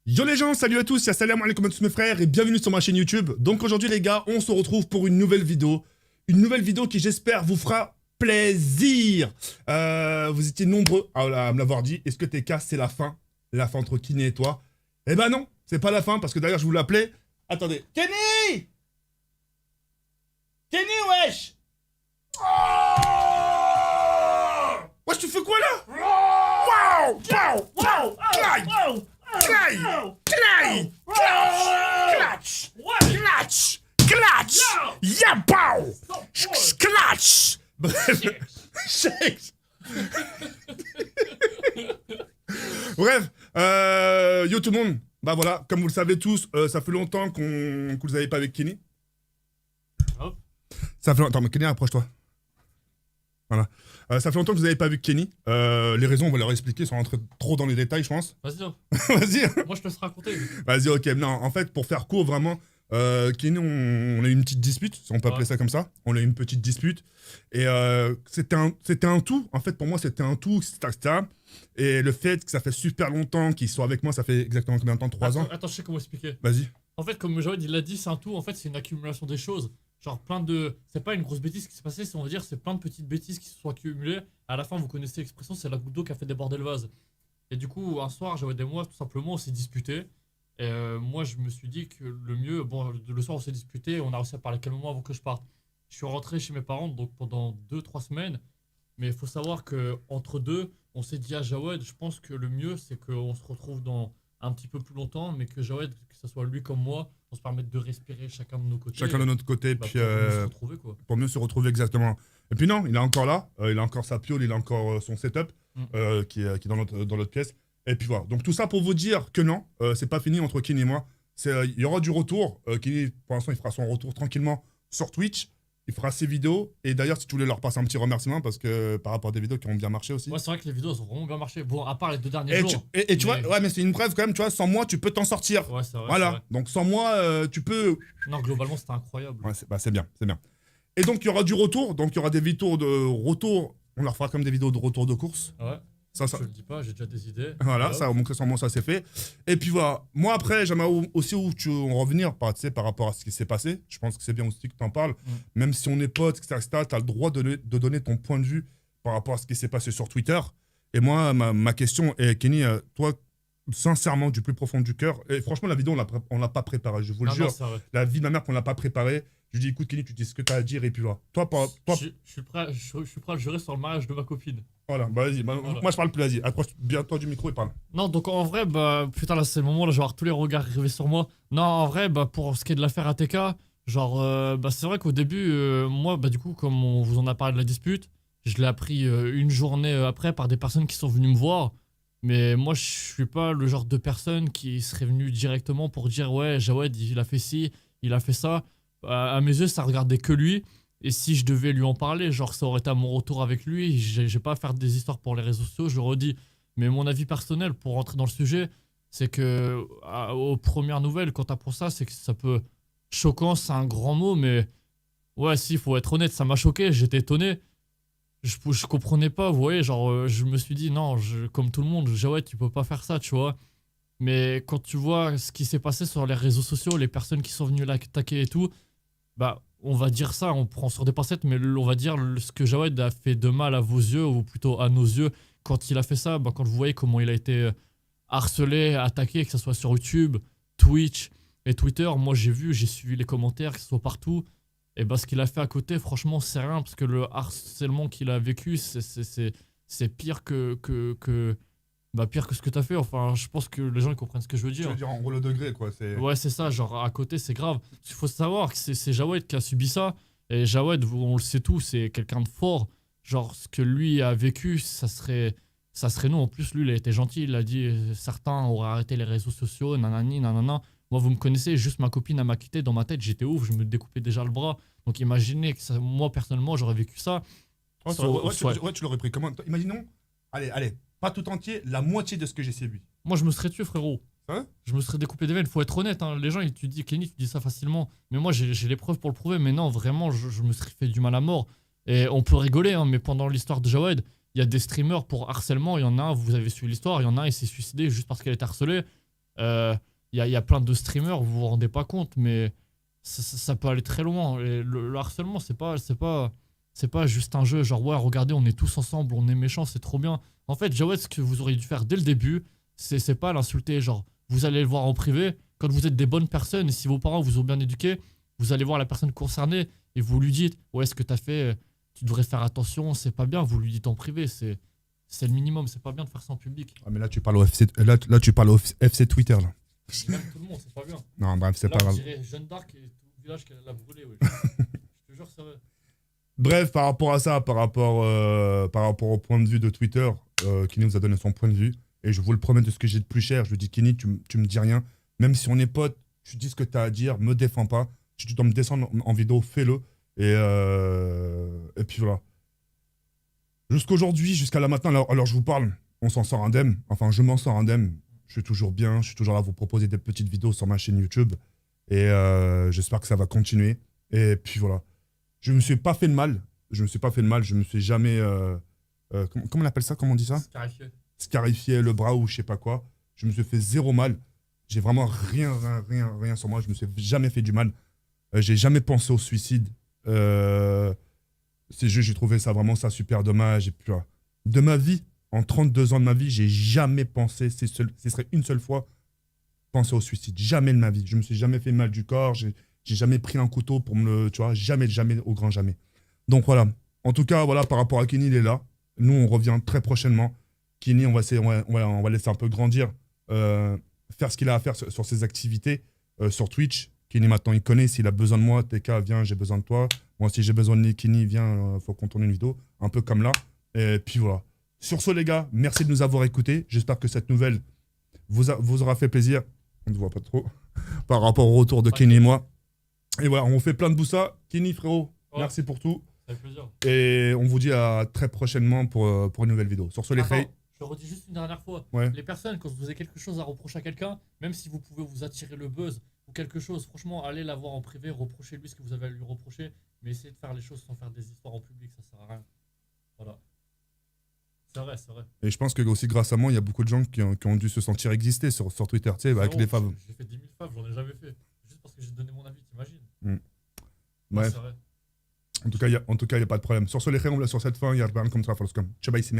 Yo les gens, salut à tous, salam alaikum à tous mes frères et bienvenue sur ma chaîne YouTube. Donc aujourd'hui les gars, on se retrouve pour une nouvelle vidéo. Une nouvelle vidéo qui j'espère vous fera plaisir. Vous étiez nombreux à me l'avoir dit. Est-ce que TK c'est la fin? La fin entre Kenny et toi? Eh ben non, c'est pas la fin parce que d'ailleurs je vous l'appelais. Attendez. Kenny! Kenny wesh! Oh wesh tu fais quoi là? Waouh! Waouh! Waouh! Clay! Clay! Clutch! Clutch! Clutch! Yabow! Clutch! Bref, shake! Bref, yo tout le monde, bah voilà, comme vous le savez tous, ça fait longtemps que vous n'avez pas avec Kenny. Ça fait longtemps, mais Kenny, approche-toi. Voilà. Ça fait longtemps que vous n'avez pas vu Kenny. Les raisons, on va leur expliquer sans rentrer trop dans les détails, je pense. Vas-y. Vas-y. Moi, je te laisse raconter. Vas-y, ok. Non, en fait, pour faire court, vraiment, Kenny, on a eu une petite dispute, si on peut appeler ça comme ça. On a eu une petite dispute. Et c'était un tout. En fait, pour moi, c'était un tout, etc. Et le fait que ça fait super longtemps qu'il soit avec moi, ça fait exactement combien de temps? 3 ans? Attends, je sais comment expliquer. Vas-y. En fait, comme Joël il l'a dit, c'est un tout. En fait, c'est une accumulation des choses. Genre plein de... C'est pas une grosse bêtise qui s'est passée, c'est on va dire, c'est plein de petites bêtises qui se sont accumulées. À la fin, vous connaissez l'expression, c'est la goutte d'eau qui a fait déborder le vase. Et du coup, un soir, Joël et moi, tout simplement, on s'est disputés. Et moi, je me suis dit que le mieux... Bon, le soir, on s'est disputés, on a réussi à parler calmement avant que je parte. Je suis rentré chez mes parents, donc pendant 2-3 semaines. Mais il faut savoir que entre deux, on s'est dit à Jawed, je pense que le mieux, c'est qu'on se retrouve dans un petit peu plus longtemps, mais que Jawed, que ce soit lui comme moi, on se permette de respirer chacun de nos côtés. Chacun de notre côté, bah, puis pour mieux se retrouver, quoi. pour mieux se retrouver exactement. Et puis non, il est encore là, il a encore sa piole, il a encore son setup qui est dans notre pièce. Et puis voilà. Donc tout ça pour vous dire que non, c'est pas fini entre Kenny et moi. Il y aura du retour. Kenny, pour l'instant, il fera son retour tranquillement sur Twitch. Il fera ses vidéos. Et d'ailleurs, si tu voulais leur passer un petit remerciement, parce que par rapport à des vidéos qui ont bien marché aussi. Ouais, c'est vrai que les vidéos elles ont vraiment bien marché. Bon, à part les 2 derniers jours. Et tu vois, ouais, mais c'est une preuve quand même, tu vois, sans moi, tu peux t'en sortir. Ouais, c'est vrai. Voilà. Vrai. Donc sans moi, tu peux. Non, globalement, c'était incroyable. Ouais, c'est bien, c'est bien. Et donc, il y aura du retour. Donc, il y aura des vidéos de retour. On leur fera comme des vidéos de retour de course. Ouais. Ça. Je le dis pas, j'ai déjà des idées. Voilà, ça, sans moi, ça c'est fait. Et puis voilà. Moi, après, j'aimerais aussi en revenir par rapport à ce qui s'est passé. Je pense que c'est bien aussi que tu en parles. Même si on est potes, etc., tu as le droit de donner ton point de vue par rapport à ce qui s'est passé sur Twitter. Et moi, ma question est, Kenny, toi, sincèrement, du plus profond du cœur, et franchement, la vidéo, on l'a pas préparée, je vous le jure. Non, la vie de ma mère qu'on l'a pas préparée. Je lui dis, écoute, Kenny, tu dis ce que tu as à dire, et puis voilà. Je suis prêt à le jurer sur le mariage de ma copine. Voilà, bah vas-y, voilà. Moi je parle plus, vas-y, approche bien-toi du micro et parle. Non, donc en vrai, bah putain, là c'est le moment, là je vais avoir tous les regards arriver sur moi. Non, en vrai, bah pour ce qui est de l'affaire ATK, genre, bah c'est vrai qu'au début, moi, bah du coup, comme on vous en a parlé de la dispute, je l'ai appris une journée après par des personnes qui sont venues me voir. Mais moi, je suis pas le genre de personne qui serait venu directement pour dire ouais, Jawed, il a fait ci, il a fait ça. À mes yeux, ça regardait que lui. Et si je devais lui en parler, genre ça aurait été à mon retour avec lui, j'ai pas à faire des histoires pour les réseaux sociaux, je le redis. Mais mon avis personnel, pour rentrer dans le sujet, c'est que aux premières nouvelles, quand t'apprends ça, c'est que ça peut... Choquant, c'est un grand mot, mais... Ouais, si, faut être honnête, ça m'a choqué, j'étais étonné. Je comprenais pas, vous voyez, genre, je me suis dit, non, comme tout le monde, ouais, tu peux pas faire ça, tu vois. Mais quand tu vois ce qui s'est passé sur les réseaux sociaux, les personnes qui sont venues l'attaquer et tout, bah, on va dire ça, on prend sur des pincettes, mais on va dire ce que Jawed a fait de mal à vos yeux, ou plutôt à nos yeux, quand il a fait ça, bah, quand vous voyez comment il a été harcelé, attaqué, que ce soit sur YouTube, Twitch et Twitter, moi j'ai suivi les commentaires, que ce soit partout, et bah, ce qu'il a fait à côté, franchement, c'est rien, parce que le harcèlement qu'il a vécu, c'est pire bah, pire que ce que t'as fait. Enfin, je pense que les gens ils comprennent ce que je veux dire. Tu veux dire en gros le degré, quoi. Ouais, c'est ça. Genre, à côté, c'est grave. Il faut savoir que c'est Jawed qui a subi ça. Et Jawed, on le sait tous, c'est quelqu'un de fort. Genre, ce que lui a vécu, ça serait nous. En plus, lui, il a été gentil. Il a dit certains auraient arrêté les réseaux sociaux, nanani, nanana. Moi, vous me connaissez, juste ma copine m'a quitté. Dans ma tête, j'étais ouf. Je me découpais déjà le bras. Donc, imaginez que moi, personnellement, j'aurais vécu ça. Ouais, tu l'aurais pris comment? Imaginons, allez. Pas tout entier, la moitié de ce que j'ai subi. Moi, je me serais tué, frérot. Hein? Je me serais découpé des veines. Faut être honnête, hein. Les gens, tu dis, Kenny, tu dis ça facilement. Mais moi, j'ai les preuves pour le prouver. Mais non, vraiment, je me serais fait du mal à mort. Et on peut rigoler, hein, mais pendant l'histoire de Jawed, il y a des streamers pour harcèlement. Il y en a un, vous avez suivi l'histoire, il y en a un, il s'est suicidé juste parce qu'elle était harcelée. y a plein de streamers, vous vous rendez pas compte, mais ça peut aller très loin. Et le harcèlement, c'est pas juste un jeu, genre ouais, regardez, on est tous ensemble, on est méchants, c'est trop bien. En fait, Jawed, ce que vous auriez dû faire dès le début, c'est pas l'insulter, genre vous allez le voir en privé, quand vous êtes des bonnes personnes, et si vos parents vous ont bien éduqué, vous allez voir la personne concernée, et vous lui dites, ouais, ce que t'as fait, tu devrais faire attention, c'est pas bien, vous lui dites en privé, c'est le minimum, c'est pas bien de faire ça en public. Ah, mais là, tu parles au FC, là, tu parles au FC Twitter, là. Même tout le monde, c'est pas bien. Non, bref, c'est Là, pas on grave. dirait Jeanne d'Arc et tout le village qu'elle a brûlé, ouais. Je te jure, c'est vrai. Bref, par rapport à ça, par rapport au point de vue de Twitter, Kenny nous a donné son point de vue. Et je vous le promets de ce que j'ai de plus cher. Je lui dis, Kenny, tu me dis rien. Même si on est potes, tu dis ce que tu as à dire, me défends pas. Si tu dois me descendre en vidéo, fais-le. Et puis voilà. Jusqu'aujourd'hui, jusqu'à là maintenant, alors je vous parle, on s'en sort indemne. Enfin, je m'en sors indemne. Je suis toujours bien. Je suis toujours là à vous proposer des petites vidéos sur ma chaîne YouTube. Et j'espère que ça va continuer. Et puis voilà. Je me suis pas fait de mal. Je me suis pas fait de mal. Je me suis jamais. Comment on appelle ça? Comment on dit ça? Scarifié le bras ou je sais pas quoi. Je me suis fait zéro mal. J'ai vraiment rien sur moi. Je me suis jamais fait du mal. J'ai jamais pensé au suicide. C'est juste, j'ai trouvé ça vraiment ça super dommage. Et puis, voilà. De ma vie, en 32 ans de ma vie, j'ai jamais pensé, ce serait une seule fois, penser au suicide. Jamais de ma vie. Je me suis jamais fait mal du corps. J'ai jamais pris un couteau pour me le. Tu vois, jamais, au grand jamais. Donc voilà. En tout cas, voilà, par rapport à Kenny, il est là. Nous, on revient très prochainement. Kenny, on va laisser un peu grandir, faire ce qu'il a à faire sur ses activités, sur Twitch. Kenny, maintenant, il connaît. S'il a besoin de moi, TK, viens, j'ai besoin de toi. Moi, si j'ai besoin de Kenny, viens, faut qu'on tourne une vidéo. Un peu comme là. Et puis voilà. Sur ce, les gars, merci de nous avoir écoutés. J'espère que cette nouvelle vous aura fait plaisir. On ne voit pas trop. Par rapport au retour de Kenny et moi. Et voilà, on fait plein de boussa. Kenny, frérot, merci pour tout. Avec plaisir. Et on vous dit à très prochainement pour une nouvelle vidéo. Sur ce, les frères. Je le redis juste une dernière fois. Ouais. Les personnes, quand vous avez quelque chose à reprocher à quelqu'un, même si vous pouvez vous attirer le buzz ou quelque chose, franchement, allez la voir en privé, reprochez-lui ce que vous avez à lui reprocher, mais essayez de faire les choses sans faire des histoires en public, ça sert à rien. Voilà. C'est vrai, c'est vrai. Et je pense que aussi grâce à moi, il y a beaucoup de gens qui ont dû se sentir exister sur Twitter, tu sais, avec les faves. J'ai fait 10 000 faves, j'en ai jamais fait. Juste parce que j'ai donné mon avis, t'imagines? Bref. C'est vrai. En tout cas, il n'y a pas de problème. Sur ce, les frères, on va sur cette fin. Il y a rien comme ça, Falscom. Ciao, bye, c'est